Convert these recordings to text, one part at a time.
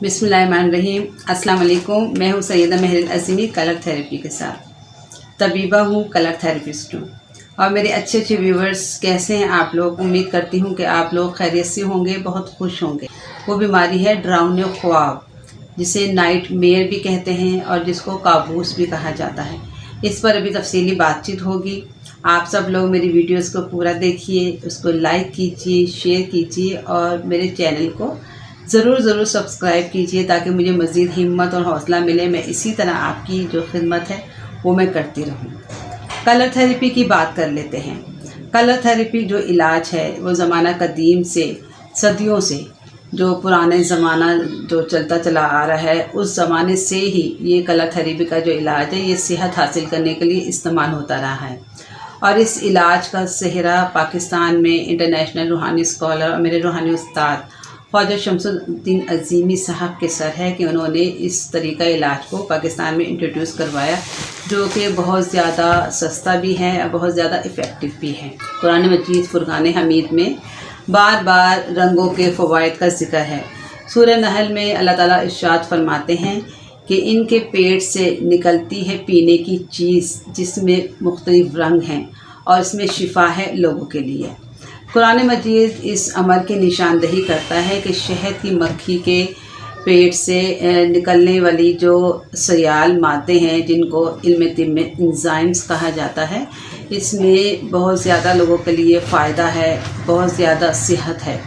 बिस्मिल्लाहिर्रहमानिर्रहीम। अस्सलाम वालेकुम। मैं हूँ सैयदा महरिल अज़ीमी, कलर थेरेपी के साथ तबीबा हूँ, कलर थेरेपिस्ट हूँ। और मेरे अच्छे अच्छे व्यूवर्स कैसे हैं आप लोग? उम्मीद करती हूँ कि आप लोग खैरियत से होंगे, बहुत खुश होंगे। वो बीमारी है डरावने ख्वाब, जिसे नाइट मेयर भी कहते हैं और जिसको काबूस भी कहा जाता है। इस पर अभी तफसीली बातचीत होगी। आप सब लोग मेरी वीडियोस को पूरा देखिए, उसको लाइक कीजिए, शेयर कीजिए और मेरे चैनल को ज़रूर सब्सक्राइब कीजिए ताकि मुझे मज़ीद हिम्मत और हौसला मिले। मैं इसी तरह आपकी जो खिदमत है वो मैं करती रहूँ। कलर थेरेपी की बात कर लेते हैं। कलर थेरेपी जो इलाज है वो ज़माना कदीम से, सदियों से, जो पुराने ज़माना जो चलता चला आ रहा है उस ज़माने से ही ये कलर थेरेपी का जो इलाज है ये सेहत हासिल करने के लिए इस्तेमाल होता रहा है। और इस इलाज का सेहरा पाकिस्तान में इंटरनेशनल रूहानी स्कॉलर और मेरे रूहानी उस्ताद ख्वाजा शमसुद्दीन अज़ीमी साहब के सर है कि उन्होंने इस तरीका इलाज को पाकिस्तान में इंट्रोड्यूस करवाया, जो कि बहुत ज़्यादा सस्ता भी है और बहुत ज़्यादा इफ़ेक्टिव भी है। कुरान मजीद फुरकान हमीद में बार बार रंगों के फ़वाइद का जिक्र है। सूरह नहल में अल्लाह ताला इरशाद फरमाते हैं कि इनके पेट से निकलती है पीने की चीज़ जिसमें मुख्तलिफ रंग हैं और इसमें शिफा है लोगों के लिए। कुरान मजीद इस अमर की निशानदही करता है कि शहद की मक्खी के पेट से निकलने वाली जो सयाल मादे हैं, जिनको इल्म तिब में एंजाइम्स कहा जाता है, इसमें बहुत ज़्यादा लोगों के लिए फ़ायदा है, बहुत ज़्यादा सेहत है।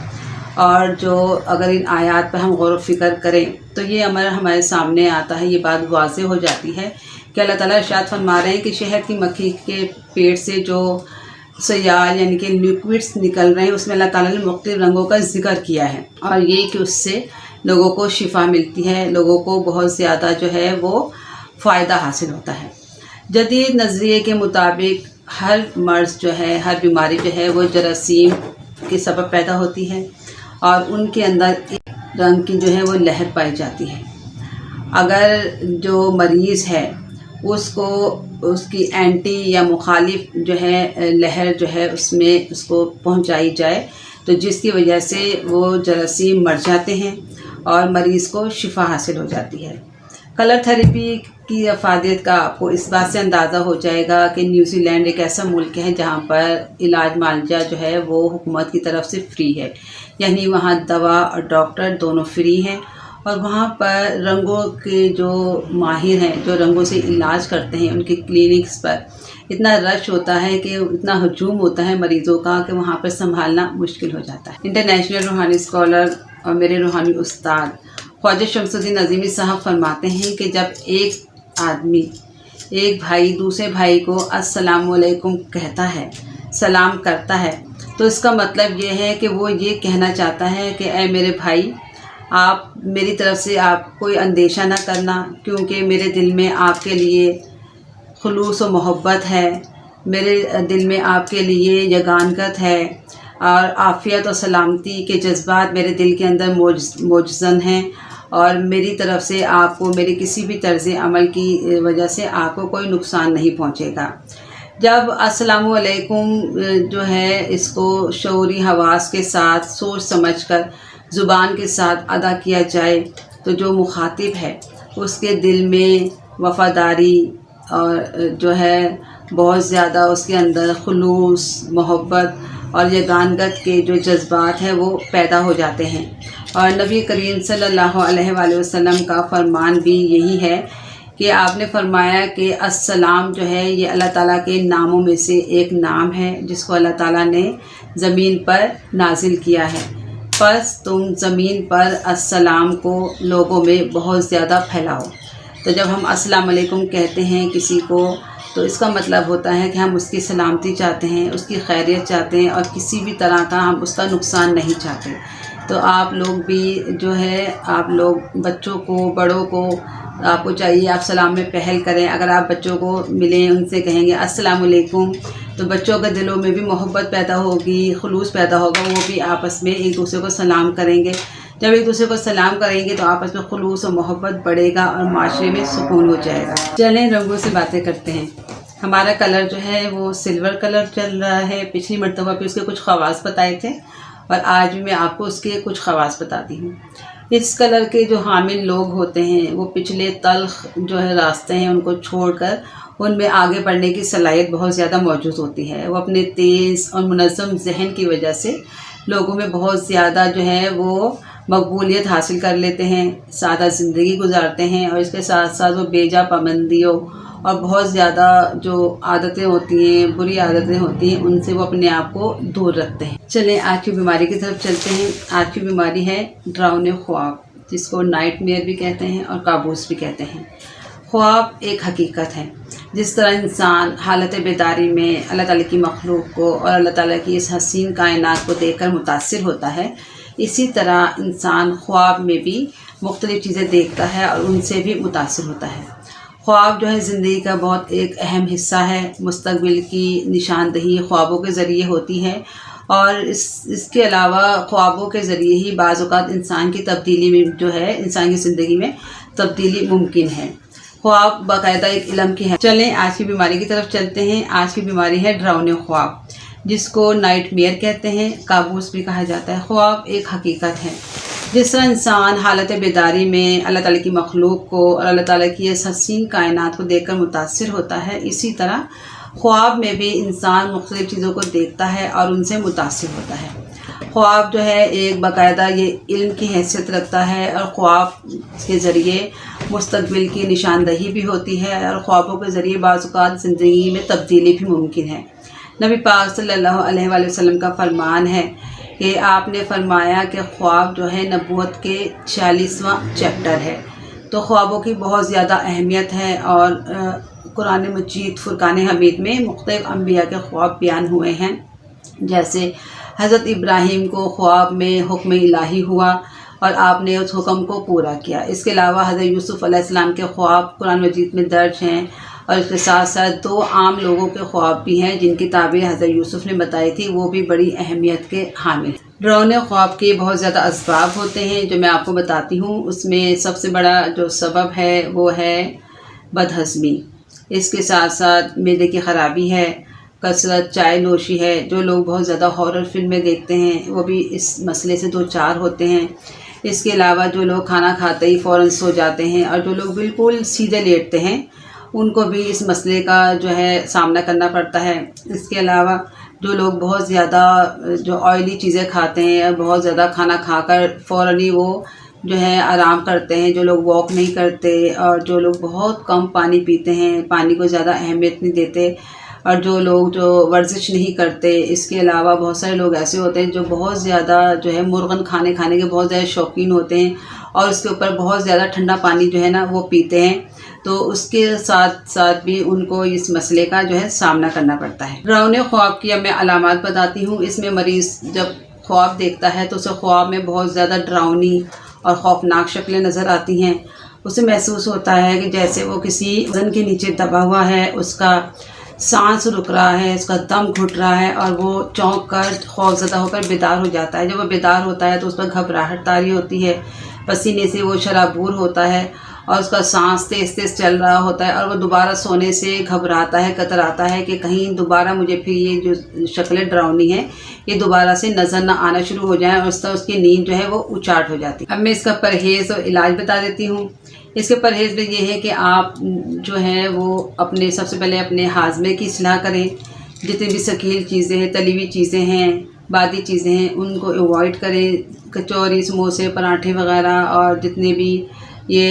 और जो अगर इन आयात पर हम गौर फ़िक्र करें तो ये अमर हमारे सामने आता है, ये बात वाज़ेह हो जाती है कि अल्लाह ताला इरशाद फरमा रहे हैं कि शहद की मक्खी के पेट से जो सयाल यानी कि लिक्विड्स निकल रहे हैं उसमें अल्लाह ताला ने मुख्तलिफ रंगों का जिक्र किया है और ये कि उससे लोगों को शिफा मिलती है, लोगों को बहुत ज़्यादा जो है वो फ़ायदा हासिल होता है। जदीद नज़रिए के मुताबिक हर मर्ज़ जो है, हर बीमारी जो है वो जरासीम के सबब पैदा होती है और उनके अंदर एक रंग की जो है वो लहर पाई जाती है। अगर जो मरीज़ है उसको उसकी एंटी या मुखालिफ जो है लहर जो है उसमें उसको पहुंचाई जाए तो जिसकी वजह से वो जरासीम मर जाते हैं और मरीज़ को शिफा हासिल हो जाती है। कलर थेरेपी की अफादियत का आपको इस बात से अंदाज़ा हो जाएगा कि न्यूजीलैंड एक ऐसा मुल्क है जहाँ पर इलाज मालजा जो है वो हुकूमत की तरफ से फ्री है, यानी वहाँ दवा और डॉक्टर दोनों फ्री हैं। और वहाँ पर रंगों के जो माहिर हैं, जो रंगों से इलाज करते हैं, उनके क्लिनिक्स पर इतना रश होता है कि इतना हजूम होता है मरीज़ों का कि वहाँ पर संभालना मुश्किल हो जाता है। इंटरनेशनल रूहानी स्कॉलर और मेरे रूहानी उस्ताद ख्वाजा शमसुद्दीन अज़ीमी साहब फरमाते हैं कि जब एक आदमी, एक भाई दूसरे भाई को अस्सलाम वालेकुम कहता है, सलाम करता है, तो इसका मतलब ये है कि वो ये कहना चाहता है कि ऐ मेरे भाई, आप मेरी तरफ से आप कोई अंदेशा ना करना, क्योंकि मेरे दिल में आपके लिए खुलूस व मोहब्बत है, मेरे दिल में आपके लिए यगानगत है और आफ़ियत और सलामती के जज्बात मेरे दिल के अंदर मौजूद हैं और मेरी तरफ से आपको मेरे किसी भी तर्ज़ अमल की वजह से आपको कोई नुकसान नहीं पहुंचेगा। जब अस्सलामु अलैकुम जो है इसको शऊरी हवास के साथ सोच समझकर ज़ुबान के साथ अदा किया जाए तो जो मुखातिब है उसके दिल में वफ़ादारी और जो है बहुत ज़्यादा उसके अंदर खुलूस, मोहब्बत और यगानगत के जो जज्बात हैं वो पैदा हो जाते हैं। और नबी करीम सल्लल्लाहु अलैहि वसल्लम का फरमान भी यही है कि आपने फरमाया कि अस्सलाम जो है ये अल्लाह ताला के नामों में से एक नाम है जिसको अल्लाह ताला ने ज़मीन पर नाजिल किया है। बस तुम ज़मीन पर अस्सलाम को लोगों में बहुत ज़्यादा फैलाओ। तो जब हम अस्सलाम वालेकुम कहते हैं किसी को तो इसका मतलब होता है कि हम उसकी सलामती चाहते हैं, उसकी खैरियत चाहते हैं और किसी भी तरह का हम उसका नुकसान नहीं चाहते। तो आप लोग भी जो है, आप लोग बच्चों को, बड़ों को, आपको चाहिए आप सलाम में पहल करें। अगर आप बच्चों को मिलें, उनसे कहेंगे अस्सलाम वालेकुम, तो बच्चों के दिलों में भी मोहब्बत पैदा होगी, खुलूस पैदा होगा, वो भी आपस में एक दूसरे को सलाम करेंगे। जब एक दूसरे को सलाम करेंगे तो आपस में खुलूस और मोहब्बत बढ़ेगा और माशरे में सुकून हो जाएगा। चलें रंगों से बातें करते हैं। हमारा कलर जो है वो सिल्वर कलर चल रहा है। पिछली मरतबा पे उसके कुछ ख़वास बताए थे और आज भी मैं आपको उसके कुछ ख़वास बताती हूँ। इस कलर के जो हामिल लोग होते हैं वो पिछले तल्ख जो है रास्ते हैं उनको छोड़कर उनमें आगे बढ़ने की सलाहियत बहुत ज़्यादा मौजूद होती है। वो अपने तेज़ और मुनज़्ज़म ज़हन की वजह से लोगों में बहुत ज़्यादा जो है वो मकबूलियत हासिल कर लेते हैं, सादा ज़िंदगी गुजारते हैं और इसके साथ साथ वो बेजा पाबंदियों और बहुत ज़्यादा जो आदतें होती हैं, बुरी आदतें होती हैं, उनसे वो अपने आप को दूर रखते हैं। चलें आज की बीमारी की तरफ चलते हैं। आज की बीमारी है डरावने ख्वाब, जिसको नाइटमेयर भी कहते हैं और काबूस भी कहते हैं। ख्वाब एक हकीकत है। जिस तरह इंसान हालत बेदारी में अल्लाह ताला की मखलूक को और अल्लाह ताला की इस हसीन कायनात को देखकर मुतासिर होता है, इसी तरह इंसान ख्वाब में भी मुख्तलिफ़ चीज़ें देखता है और उनसे भी मुतासिर होता है। ख्वाब जो है ज़िंदगी का बहुत एक अहम हिस्सा है। मुस्तक़बिल की निशानदही ख्वाबों के ज़रिए होती है और इसके अलावा ख्वाबों के ज़रिए ही बाज़ औक़ात इंसान की तब्दीली में जो है इंसान की ज़िंदगी में तब्दीली मुमकिन है। ख्वाब बाकायदा एक इल्म की है। चलें आज की बीमारी की तरफ चलते हैं। आज की बीमारी है डरावने ख्वाब, जिसको नाइटमेयर कहते हैं, काबूस भी कहा जाता है। ख्वाब एक हकीकत है। जिस तरह इंसान हालत बेदारी में अल्लाह ताला की मखलूक को और अल्लाह ताला की इस हसीन कायनात को देखकर मुतासिर होता है, इसी तरह ख्वाब में भी इंसान मुख्तलिफ़ चीज़ों को देखता है और उनसे मुतासिर होता है। ख्वाब जो है एक बाकायदा ये इल्म की हैसियत रखता है और ख्वाब के ज़रिए मुस्तक़बिल की निशानदही भी होती है और ख्वाबों के ज़रिए बाज़ औक़ात ज़िंदगी में तब्दीली भी मुमकिन है। नबी पाक सल्लल्लाहु अलैहि वसल्लम का फरमान है कि आपने फरमाया कि ख्वाब जो है नबूवत के 46वां चैप्टर है। तो ख्वाबों की बहुत ज़्यादा अहमियत है और कुरान मजीद फ़ुरक़ान हमीद में मुख्तलिफ़ अंबिया के ख्वाब बयान हुए हैं। जैसे हज़रत इब्राहीम को ख्वाब में हुक्म इलाही हुआ और आपने उस हुक्म को पूरा किया। इसके अलावा हज़रत यूसुफ़ अलैहिस्सलाम के ख्वाब कुरान मजीद में दर्ज हैं और इसके साथ साथ 2 आम लोगों के ख्वाब भी हैं जिनकी ताबीर हज़रत यूसुफ़ ने बताई थी, वो भी बड़ी अहमियत के हामिल। डरावने ख्वाब के बहुत ज़्यादा असबाब होते हैं जो मैं आपको बताती हूँ। उसमें सबसे बड़ा जो सबब है वो है बदहज़मी। इसके साथ साथ मैदे की ख़राबी है, कसरत चाय नोशी है। जो लोग बहुत ज़्यादा हॉरर फिल्में देखते हैं वो भी इस मसले से दो चार होते हैं। इसके अलावा जो लोग खाना खाते ही फ़ौरन सो जाते हैं और जो लोग बिल्कुल सीधे लेटते हैं उनको भी इस मसले का जो है सामना करना पड़ता है। इसके अलावा जो लोग बहुत ज़्यादा जो ऑयली चीज़ें खाते हैं और बहुत ज़्यादा खाना खाकर फ़ौरन ही वो जो है आराम करते हैं, जो लोग वॉक नहीं करते और जो लोग बहुत कम पानी पीते हैं, पानी को ज़्यादा अहमियत नहीं देते और जो लोग जो वर्जिश नहीं करते। इसके अलावा बहुत सारे लोग ऐसे होते हैं जो बहुत ज़्यादा जो है मुर्गन खाने के बहुत ज़्यादा शौकीन होते हैं और उसके ऊपर बहुत ज़्यादा ठंडा पानी जो है ना वो पीते हैं, तो उसके साथ साथ भी उनको इस मसले का जो है सामना करना पड़ता है। डरावने ख्वाब की अब मैं अलामात बताती हूँ। इसमें मरीज़ जब ख्वाब देखता है तो उसे ख्वाब में बहुत ज़्यादा डरावनी और ख़ौफनाक शक्लें नज़र आती हैं। उसे महसूस होता है कि जैसे वो किसी वज़न के नीचे दबा हुआ है, उसका सांस रुक रहा है, उसका दम घुट रहा है और वो चौंक कर खौफज़दा होकर बेदार हो जाता है। जब वो बेदार होता है तो उस पर घबराहट तारी होती है, पसीने से वो शराबूर होता है और उसका सांस तेज़ तेज़ चल रहा होता है और वो दोबारा सोने से घबराता है, कतराता है कि कहीं दोबारा मुझे फिर ये जो शक्लें डरावनी हैं ये दोबारा से नज़र ना आना शुरू हो जाए और उसकी नींद जो है वो उचाट हो जाती है। अब मैं इसका परहेज़ और इलाज बता देती हूँ। इसके परहेज़ में ये है कि आप जो है वो अपने सबसे पहले अपने हाजमे की इस्लाह करें। जितनी भी शकील चीज़ें हैं, तली हुई चीज़ें हैं, बादी चीज़ें हैं, उनको अवॉइड करें। कचौरी, समोसे, पराठे वग़ैरह और जितने भी ये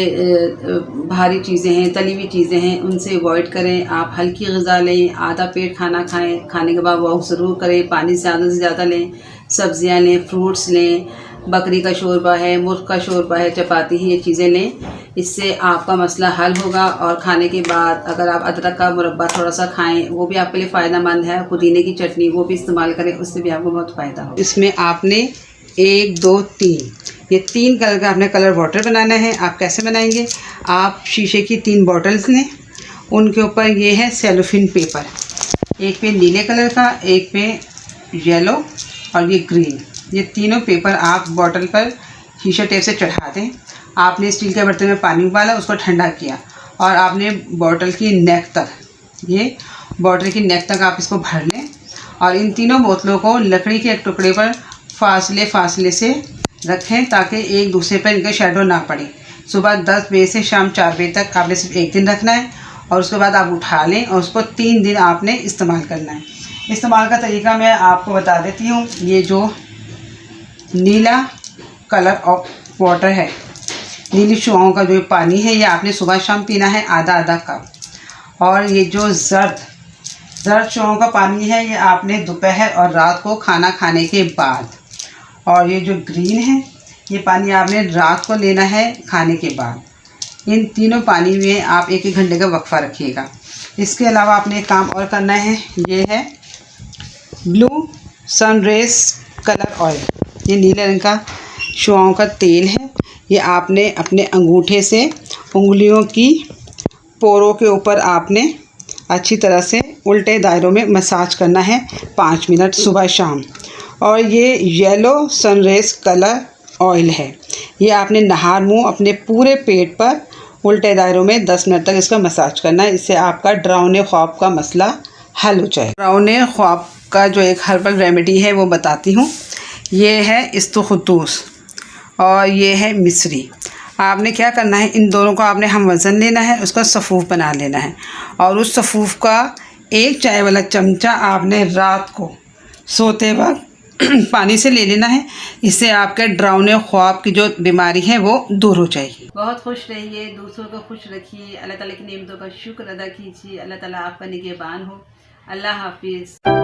भारी चीज़ें हैं, तली हुई चीज़ें हैं, उनसे अवॉइड करें। आप हल्की ग़िज़ा लें, आधा पेट खाना खाएं, खाने के बाद वॉक ज़रूर करें, पानी ज़्यादा से ज़्यादा लें, सब्ज़ियाँ लें, फ्रूट्स लें, बकरी का शोरबा है, मुर्ग़ का शोरबा है, चपाती है, ये चीज़ें लें। इससे आपका मसला हल होगा। और खाने के बाद अगर आप अदरक का मुरब्बा थोड़ा सा खाएं, वो भी आपके लिए फ़ायदेमंद है। पुदीने की चटनी वो भी इस्तेमाल करें, उससे भी आपको बहुत फ़ायदा होगा। इसमें आपने 1, 2, 3 ये 3 कलर का आपने कलर वाटर बनाना है। आप कैसे बनाएंगे? आप शीशे की 3 बॉटल्स लें, उनके ऊपर ये है सेलोफिन पेपर, एक पे नीले कलर का, एक पे येलो और ये ग्रीन। ये तीनों पेपर आप बॉटल पर शीशा टेप से चढ़ा दें। आपने स्टील के बर्तन में पानी उबाला, उसको ठंडा किया और आपने बॉटल की नेक तक, ये बॉटल की नेक तक आप इसको भर लें और इन तीनों बोतलों को लकड़ी के एक टुकड़े पर फासले से रखें ताकि एक दूसरे पर इनका शेडो ना पड़े। सुबह 10 बजे से शाम 4 बजे तक आपने सिर्फ एक दिन रखना है और उसके बाद आप उठा लें और उसको 3 दिन आपने इस्तेमाल करना है। इस्तेमाल का तरीका मैं आपको बता देती हूँ। ये जो नीला कलर ऑफ वाटर है, नीली शुआओं का जो पानी है, ये आपने सुबह शाम पीना है आधा आधा कप। और ये जो जर्द शुआओं का पानी है, ये आपने दोपहर और रात को खाना खाने के बाद। और ये जो ग्रीन है, ये पानी आपने रात को लेना है खाने के बाद। इन तीनों पानी में आप 1-1 घंटे का वक्फा रखिएगा। इसके अलावा आपने एक काम और करना है, ये है ब्लू सनरेज कलर ऑयल। ये नीले रंग का शुआओं का तेल है। ये आपने अपने अंगूठे से उंगलियों की पोरों के ऊपर आपने अच्छी तरह से उल्टे दायरों में मसाज करना है 5 मिनट सुबह शाम। और ये येलो सनरेज कलर ऑयल है, ये आपने नहार मुँह अपने पूरे पेट पर उल्टे दायरों में 10 मिनट तक इसका मसाज करना है। इससे आपका डरावने ख्वाब का मसला हल हो जाए। डरावने ख्वाब का जो एक हर्बल रेमेडी है वो बताती हूँ। ये है इस्तुखुतूस और ये है मिस्री। आपने क्या करना है, इन दोनों का आपने हम वज़न लेना है, उसका सफ़ूफ बना लेना है और उस सफ़ूफ का 1 चाय वाला चमचा आपने रात को सोते वक्त पानी से ले लेना है। इससे आपके डरावने ख्वाब की जो बीमारी है वो दूर हो जाएगी। बहुत खुश रहिए, दूसरों को खुश रखिए, अल्लाह ताला की नेमतों का शुक्र अदा कीजिए। अल्लाह ताला आपका निगहबान हो। अल्लाह हाफिज़।